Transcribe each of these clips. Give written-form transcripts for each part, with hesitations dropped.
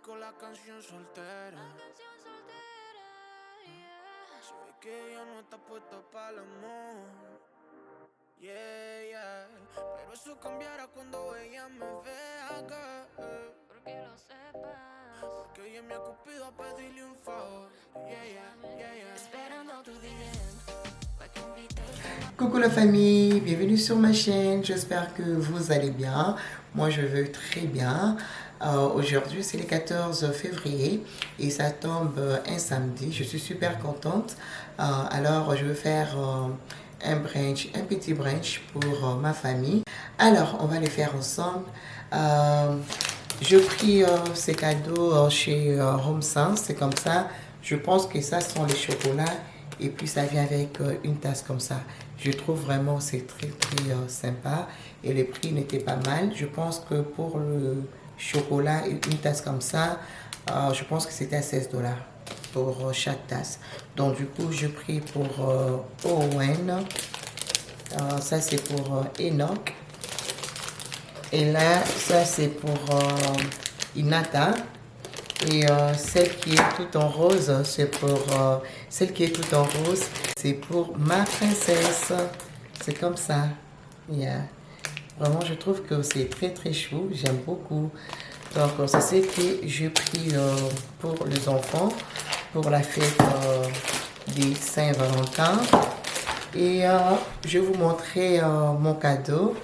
con la canción soltera. Se ve que ella no está puesta para el amor. Yeah, yeah. Pero eso cambiará cuando ella me vea acá. Porque lo sepas. Porque ella me ha cupido a pedirle un favor. Yeah, yeah, yeah, yeah. Esperando tu DM. Coucou la famille, bienvenue sur ma chaîne, j'espère que vous allez bien. Moi je vais très bien. Aujourd'hui c'est le 14 février et ça tombe un samedi, je suis super contente. Alors je vais faire un brunch, un petit brunch pour ma famille. Alors on va les faire ensemble. Je pris ces cadeaux chez Home Sense, c'est comme ça. Je pense que ça sont les chocolats et puis ça vient avec une tasse comme ça. Je trouve vraiment c'est très sympa et les prix n'étaient pas mal. Je pense que pour le chocolat et une tasse comme ça, je pense que c'était à 16$ pour chaque tasse. Donc du coup, je pris pour Owen. Ça c'est pour Enoch. Et là, ça c'est pour Inata. Et celle qui est toute en rose, c'est pour celle qui est toute en rose, c'est pour ma princesse. C'est comme ça. Yeah. Vraiment, je trouve que c'est très chou. J'aime beaucoup. Donc, c'est ce que j'ai pris pour les enfants, pour la fête des Saint-Valentin. Et je vais vous montrer mon cadeau.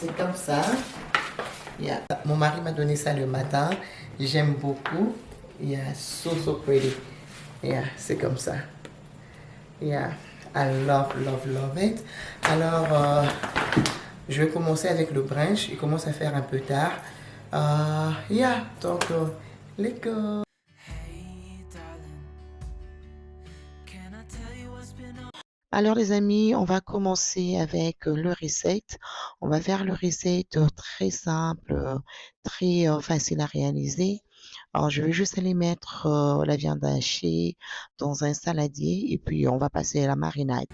C'est comme ça. Yeah. Mon mari m'a donné ça le matin. J'aime beaucoup. Yeah, so pretty. Yeah, c'est comme ça. Yeah, I love it. Alors, je vais commencer avec le brunch. Il commence à faire un peu tard. Yeah, donc, let's go. Alors les amis, on va commencer avec le recette. On va faire le recette très simple, très facile à réaliser. Alors je vais juste aller mettre la viande hachée dans un saladier et puis on va passer à la marinade.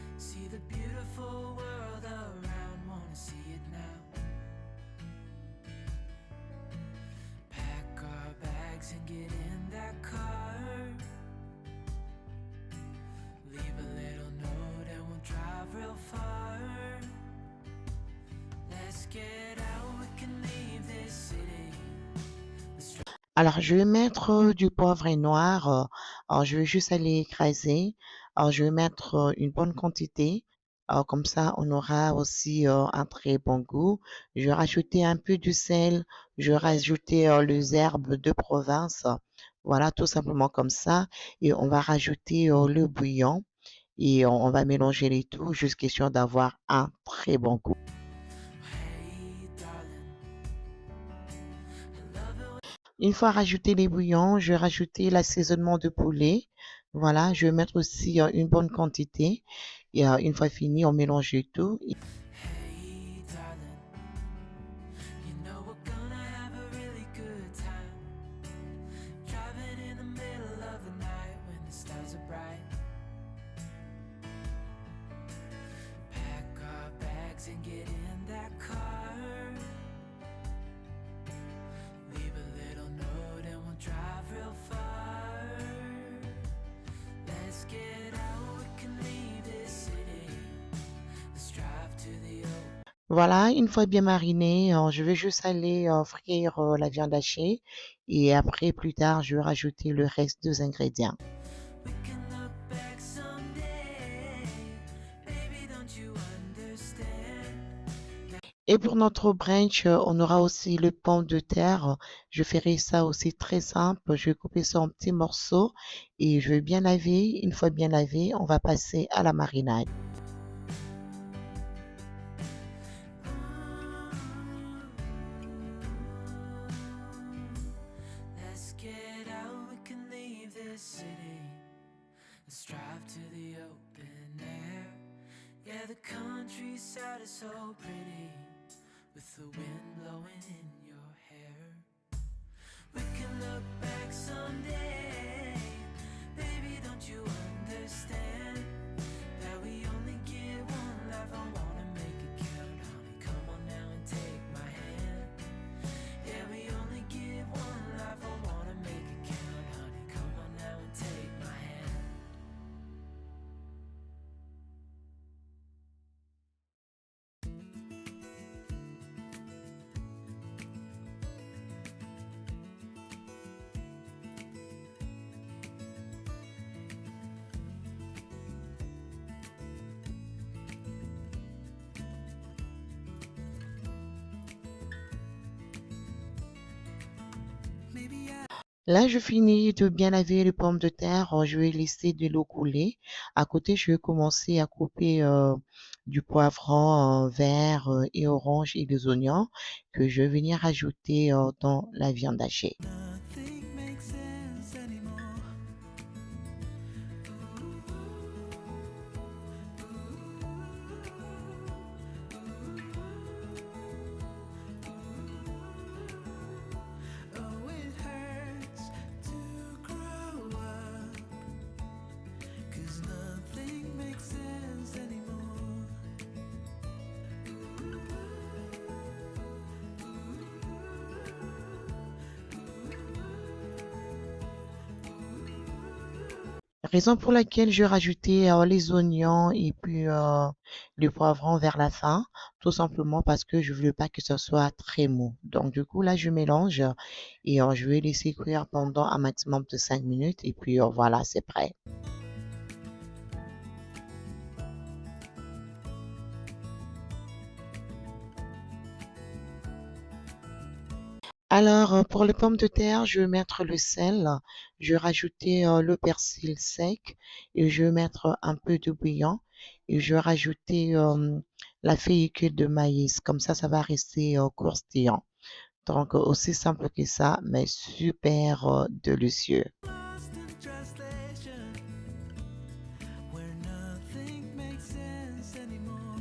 Alors, je vais mettre du poivre noir. Alors, je vais juste aller écraser. Alors, je vais mettre une bonne quantité. Alors, comme ça, on aura aussi un très bon goût. Je vais rajouter un peu de sel. Je vais rajouter les herbes de province. Voilà, tout simplement comme ça. Et on va rajouter le bouillon. Et on va mélanger les tout jusqu'à sûr d'avoir un très bon goût. Une fois rajouté les bouillons, je vais rajouter l'assaisonnement de poulet. Voilà, je vais mettre aussi une bonne quantité. Et une fois fini, on mélange le tout. Voilà, une fois bien mariné, je vais juste aller frire la viande hachée et après, plus tard, je vais rajouter le reste des ingrédients. Et pour notre brunch, on aura aussi le pomme de terre. Je ferai ça aussi très simple. Je vais couper ça en petits morceaux et je vais bien laver. Une fois bien lavé, on va passer à la marinade. The countryside is so pretty, with the wind blowing in your hair. We can look back someday, baby, don't you understand that we only get one life? I wanna make it count, honey, come on now and take my hand. Là, je finis de bien laver les pommes de terre. Je vais laisser de l'eau couler. À côté, je vais commencer à couper du poivron vert et orange et des oignons que je vais venir ajouter dans la viande hachée. Nothing makes sense anymore. Oh, it hurts to grow up, 'cause nothing makes sense anymore. Raison pour laquelle je rajoutais les oignons et puis le poivron vers la fin, tout simplement parce que je ne veux pas que ce soit très mou. Donc du coup là je mélange et je vais laisser cuire pendant un maximum de 5 minutes et puis voilà, c'est prêt. Alors pour les pommes de terre, je vais mettre le sel, je vais rajouter le persil sec et je vais mettre un peu de bouillon et je vais rajouter la fécule de maïs. Comme ça va rester croustillant. Donc, aussi simple que ça, mais super délicieux. Lost in translation, where nothing makes sense anymore.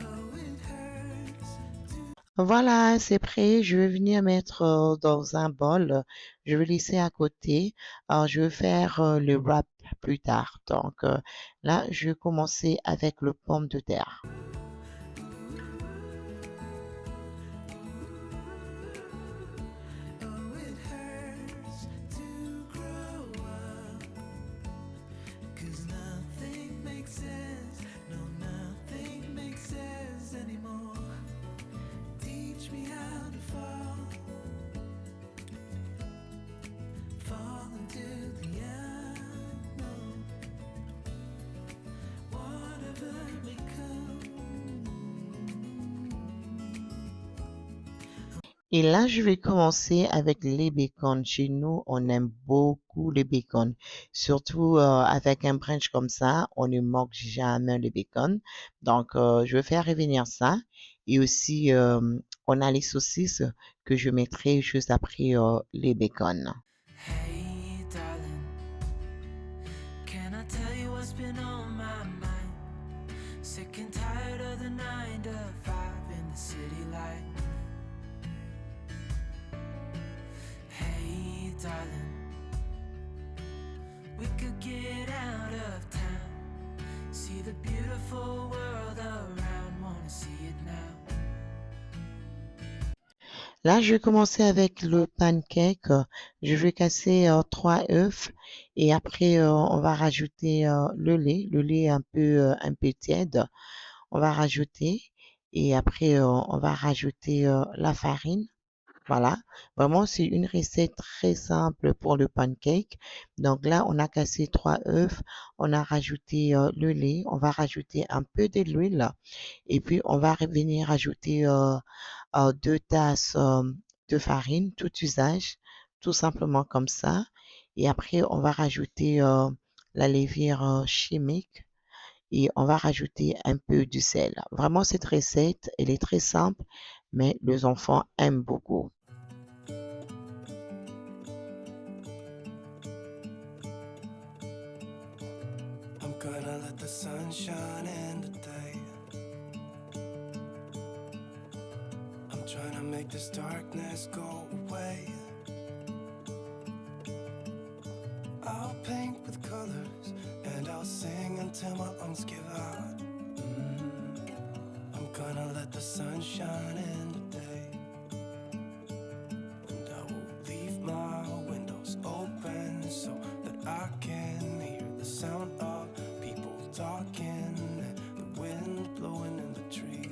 Oh, it hurts to. Voilà, c'est prêt. Je vais venir mettre dans un bol. Je vais laisser à côté. Alors, je vais faire le wrap plus tard. Donc, là, je vais commencer avec le pomme de terre. Oh, it hurts to grow up, 'cause nothing makes sense. No, nothing makes sense anymore. Teach me how to fall into the unknown. Whatever may come. Et là, je vais commencer avec les bacon. Chez nous, on aime beaucoup les bacon. Surtout avec un brunch comme ça, on ne manque jamais le bacon. Donc, je vais faire revenir ça. Et aussi, on a les saucisses que je mettrai juste après les bacon. Hey, darling, can I tell you what's been on my mind? Sick and tired of the 9 to 5 in the city light. Hey, darling, we could get out of town, see the beautiful world around, wanna see it now. Là, je vais commencer avec le pancake. Je vais casser 3 œufs et après, on va rajouter le lait. Le lait un peu tiède. On va rajouter et après, on va rajouter la farine. Voilà, vraiment, c'est une recette très simple pour le pancake. Donc là, on a cassé 3 œufs, on a rajouté le lait, on va rajouter un peu de l'huile et puis on va venir rajouter 2 tasses de farine, tout usage, tout simplement comme ça. Et après, on va rajouter la levure chimique et on va rajouter un peu du sel. Vraiment, cette recette, elle est très simple, mais les enfants aiment beaucoup. I'm gonna let the sun shine in today. I'm trying to make this darkness go away. I'll paint with colors and I'll sing until my lungs give out. I'm gonna let the sun shine in today. And I will leave my windows open so that I can hear the sound of people talking and the wind blowing in the trees.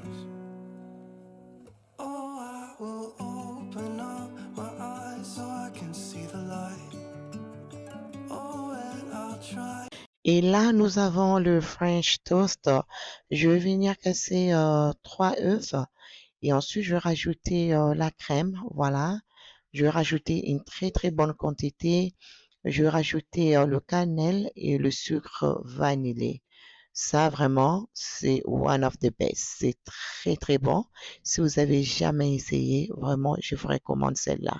Oh, I will open up my eyes so I can see the light. Oh, and I'll try. Et là, nous avons le French toast. Je vais venir casser 3 œufs et ensuite je vais rajouter la crème. Voilà. Je vais rajouter une très très bonne quantité. Je vais rajouter le cannelle et le sucre vanillé. Ça, vraiment, c'est one of the best. C'est très, très bon. Si vous avez jamais essayé, vraiment, je vous recommande celle-là.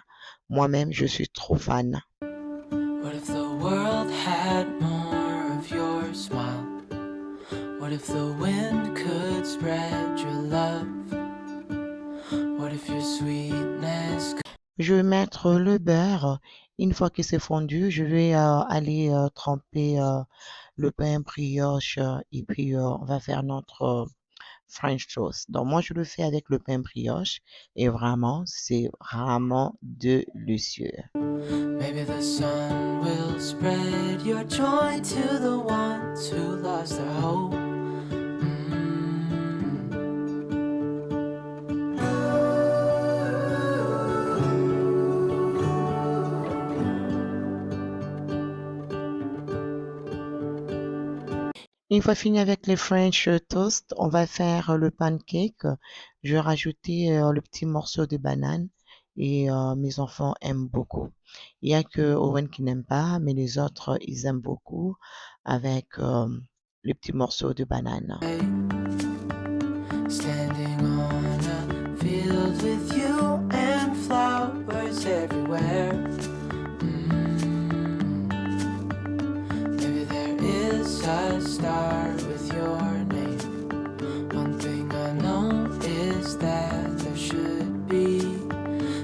Moi-même, je suis trop fan. What if the world had more of your smile? What if the wind could spread your love? What if your sweetness could... Je vais mettre le beurre. Une fois que c'est fondu, je vais aller tremper le pain brioche et puis on va faire notre French toast. Donc moi, je le fais avec le pain brioche et vraiment, c'est vraiment délicieux. Maybe the sun will spread your joy to the ones who lost their hope. Une fois fini avec les French toast, on va faire le pancake. Je vais rajouter le petit morceau de banane et mes enfants aiment beaucoup. Il y a que Owen qui n'aime pas, mais les autres, ils aiment beaucoup avec le petit morceau de banane. Standing on a field with you and flowers everywhere. Maybe there is a star with your name. One thing I know is that there should be.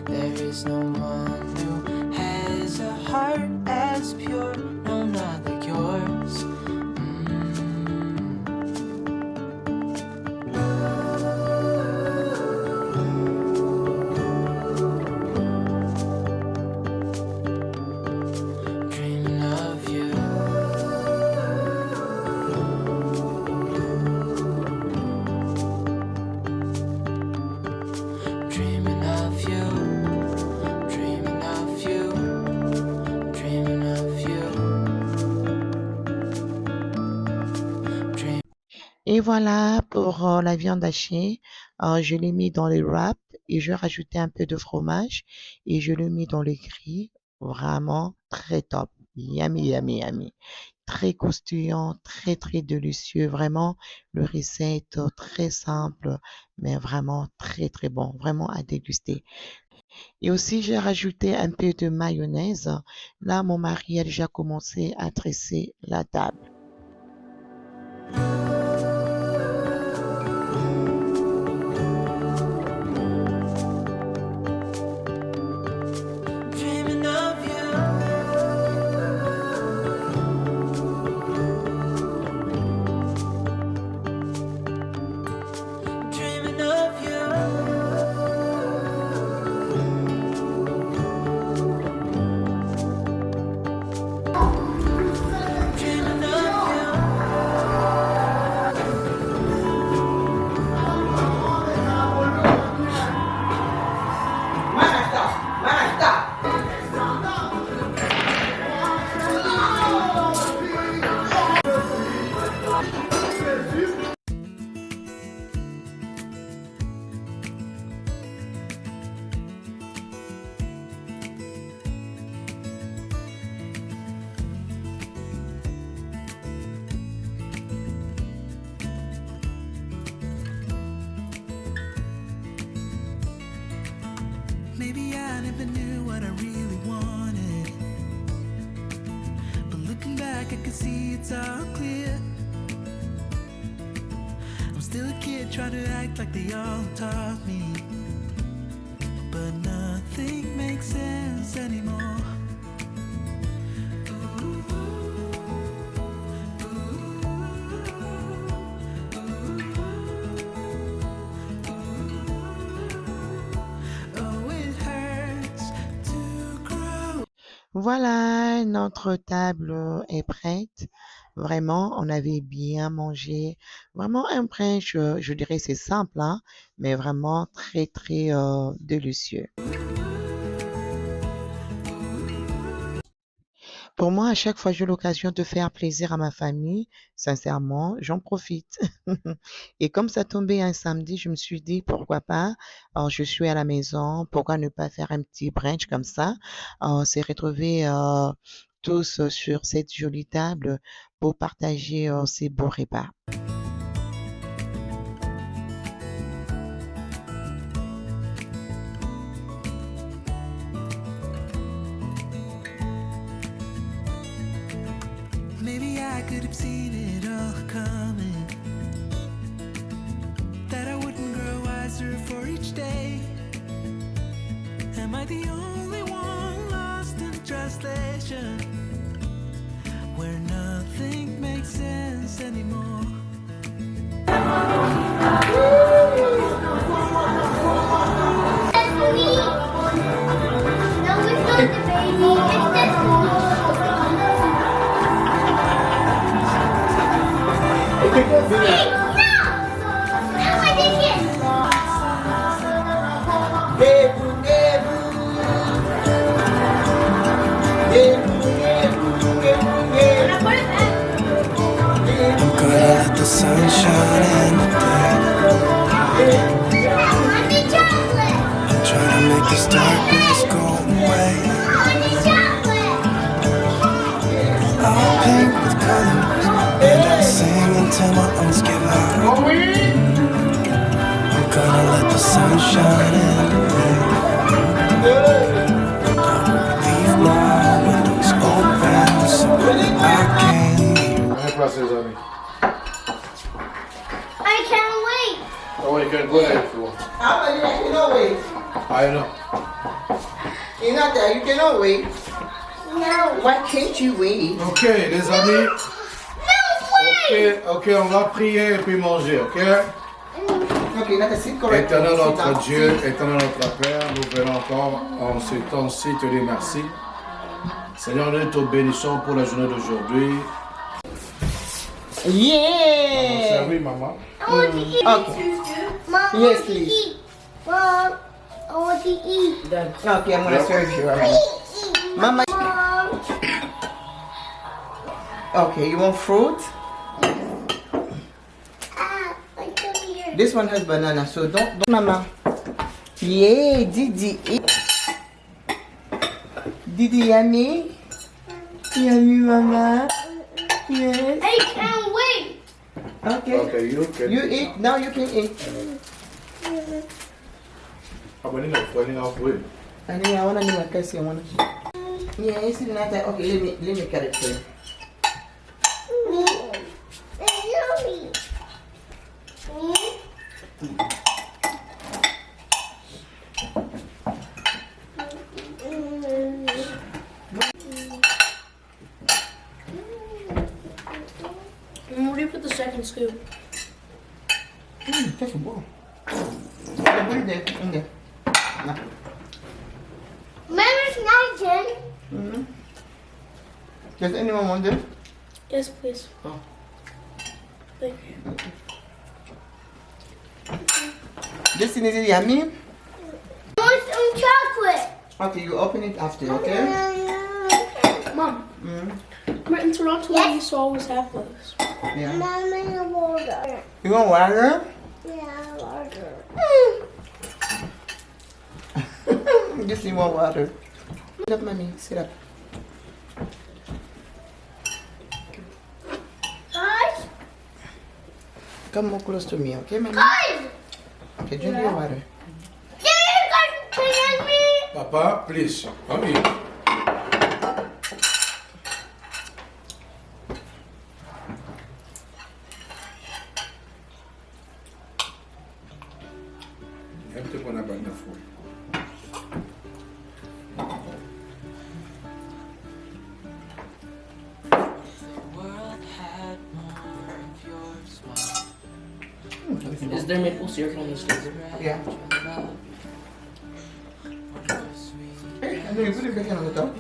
There is no one who has a heart as pure, no, not like yours. Dreaming of you. Dreaming of you. Dreaming of you. Dreaming of you. Et voilà pour la viande hachée. Je l'ai mis dans les wraps et je vais rajouter un peu de fromage et je l'ai mis dans les grilles. Vraiment très top. Yummy, yummy, yummy. Très croustillant, très, très délicieux. Vraiment, le recette très simple, mais vraiment très, très bon. Vraiment à déguster. Et aussi, j'ai rajouté un peu de mayonnaise. Là, mon mari a déjà commencé à dresser la table. Dreaming of you. Dreaming of you. Dreaming of you. Maybe I never knew what I really wanted, but looking back I can see it's all clear. I'm still a kid trying to act like they all taught me, but nothing makes sense anymore. Oh, it hurts to grow. Voilà, notre table est prête. Vraiment, on avait bien mangé. Vraiment un brunch, je dirais c'est simple, hein, mais vraiment très, très délicieux. Pour moi, à chaque fois que j'ai l'occasion de faire plaisir à ma famille, sincèrement, j'en profite. Et comme ça tombait un samedi, je me suis dit, pourquoi pas, je suis à la maison, pourquoi ne pas faire un petit brunch comme ça? On s'est retrouvés tous sur cette jolie table pour partager ces beaux repas. Maybe I could have seen it all coming, that I wouldn't grow wiser for each day. Am I the only one lost in translation, where nothing makes sense anymore? Let the sun shine in today. I'm trying to make this darkness go away. I'll paint with colors and I'll sing until my lungs give out. I'm gonna let the sun shine in today. Leave my windows open so I can. I can't wait. Oh, you can go there if you want. You cannot wait. I know. You're not there. You cannot wait. No. Why can't you wait? Ok, les amis. Ok, on va prier et puis manger, ok? Okay, let us sit correctly. Éternel Sit notre down. Dieu, éternel notre Père, nous venons encore en ce temps-ci te dire merci. Seigneur, nous te bénissons pour la journée d'aujourd'hui. Yeah! Oui, maman. I want to eat. Okay. Mom, I Yes, want to please. eat. Mom, I want to eat. Okay, I'm gonna serve you. Alright. Mama. Mom. Okay, you want fruit? Like come here. This one has banana, so don't Mama. Yeah, Didi. Didi, yummy? Yummy, Mama? Yes. I can't wait. Okay. Okay, you can. You eat, now you can eat. I'm running off with. I think I wanna do my cassie, I wanna. Yeah, it's not that. Okay, let me cut it for you. It's yummy. Where do you put the second scoop? That's a ball. Put it there, in there. No. Mama's not done. Mm-hmm. Does anyone want this? Yes, please. Oh. Thank you. This thing is yummy. I want some chocolate. Okay, you open it after, okay? Mom, Mm-hmm. in Toronto, Yes? we used to always have those. Yeah. Mama, water. You want water? Yeah, water. Just need more water. Sit up, mommy. Sit up. Guys, Come more close to me, okay, mommy? guys. Okay, drink your water. Can you guys clean me? Papa, please, come here. Hem te pon aban na foul. Is there maple syrup on this table? Yeah. Hey, and then you put it back in on the top.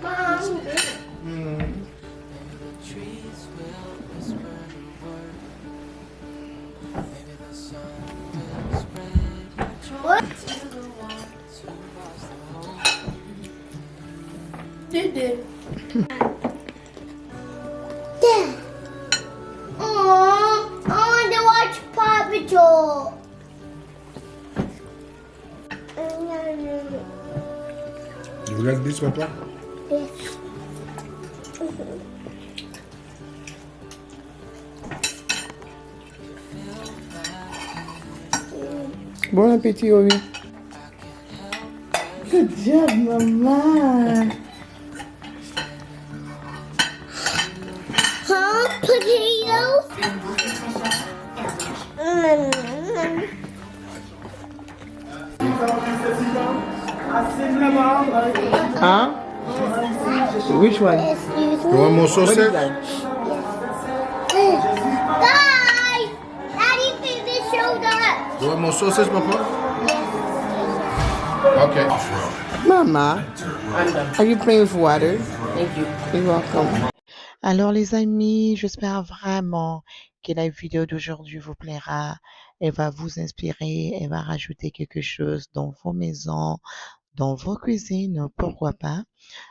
Mom. Mm. You did. Yeah. Oh, I want to watch Paw Patrol. You like this, Papa? Yes. Bon appétit, Ovi. Good job, Mama. Huh? Potatoes? Huh? Which one? Excuse You me. want more What is sausage? that? Guys! Daddy finished showed up. You want more sausage, Papa? Okay. Mama, I'm done. are you playing with water? Thank you. You're welcome. Alors les amis, j'espère vraiment que la vidéo d'aujourd'hui vous plaira. Elle va vous inspirer, elle va rajouter quelque chose dans vos maisons, dans vos cuisines, pourquoi pas.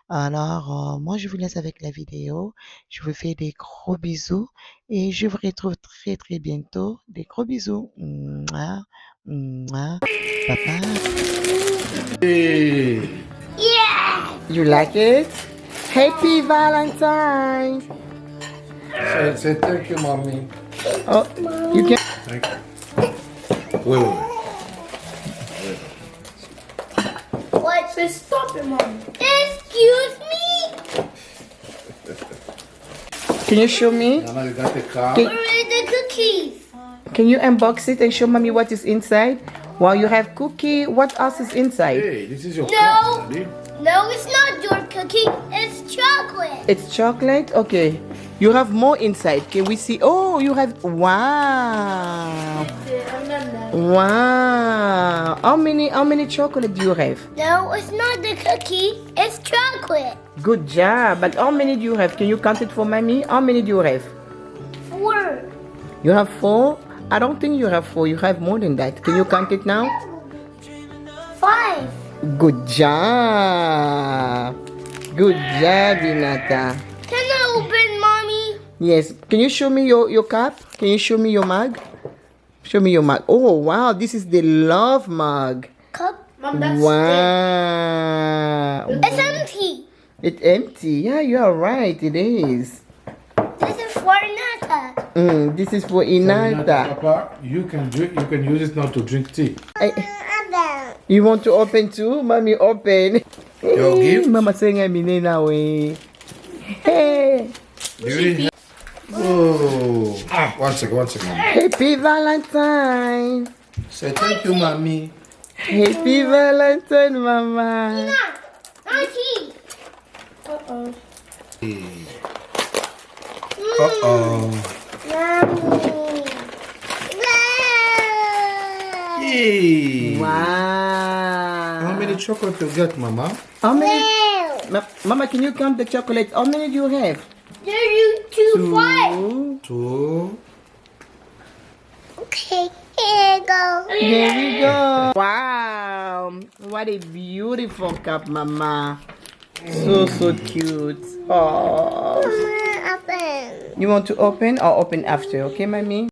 Alors, moi je vous laisse avec la vidéo. Je vous fais des gros bisous et je vous retrouve très très bientôt. Des gros bisous. Mouah, mouah. Bye bye. Hey. Yeah! You like it? Happy Valentine's! Say thank you, mommy. Oh, you can. Thank you. Wait. What? Say stop it, Mom. Excuse me? Can you show me? Now you got the car. Can, Where are the cookies? can you unbox it and show mommy what is inside? While you have cookie, what else is inside? Hey, this is your No. car, daddy. No, it's not your cookie. It's chocolate. It's chocolate? Okay. You have more inside. Can we see? Oh, you have. Wow. I'm done now. Wow. How many chocolate do you have? No, it's not the cookie. It's chocolate. Good job. But how many do you have? Can you count it for mommy? How many do you have? 4. You have 4? I don't think you have 4. You have more than that. Can you count it now? 5. Good job. Good job, Renata. Can I open, Mommy? Yes. Can you show me your cup? Can you show me your mug? Show me your mug. Oh, wow. This is the love mug. Cup? Mom, that's Wow. It's empty. It's empty. Yeah, you are right. It is. This is for Nata. This is for Renata, Inata. Papa, you can drink. You can use it now to drink tea. You want to open too? Mommy, open. Your gift? Mama saying I'm in now. Hey. Oh. One second. Happy Valentine. Say thank you, mommy. Happy Valentine, Mama. Auntie. Uh-oh. Mommy. Hey. Wow. How many chocolate you get, mama? How many? Mama, can you count the chocolate? How many do you have? 2, 5. 2. Okay, here you go. Here we go. Wow. What a beautiful cup, Mama. So cute. Oh. Open. You want to open or open after? Okay, Mommy?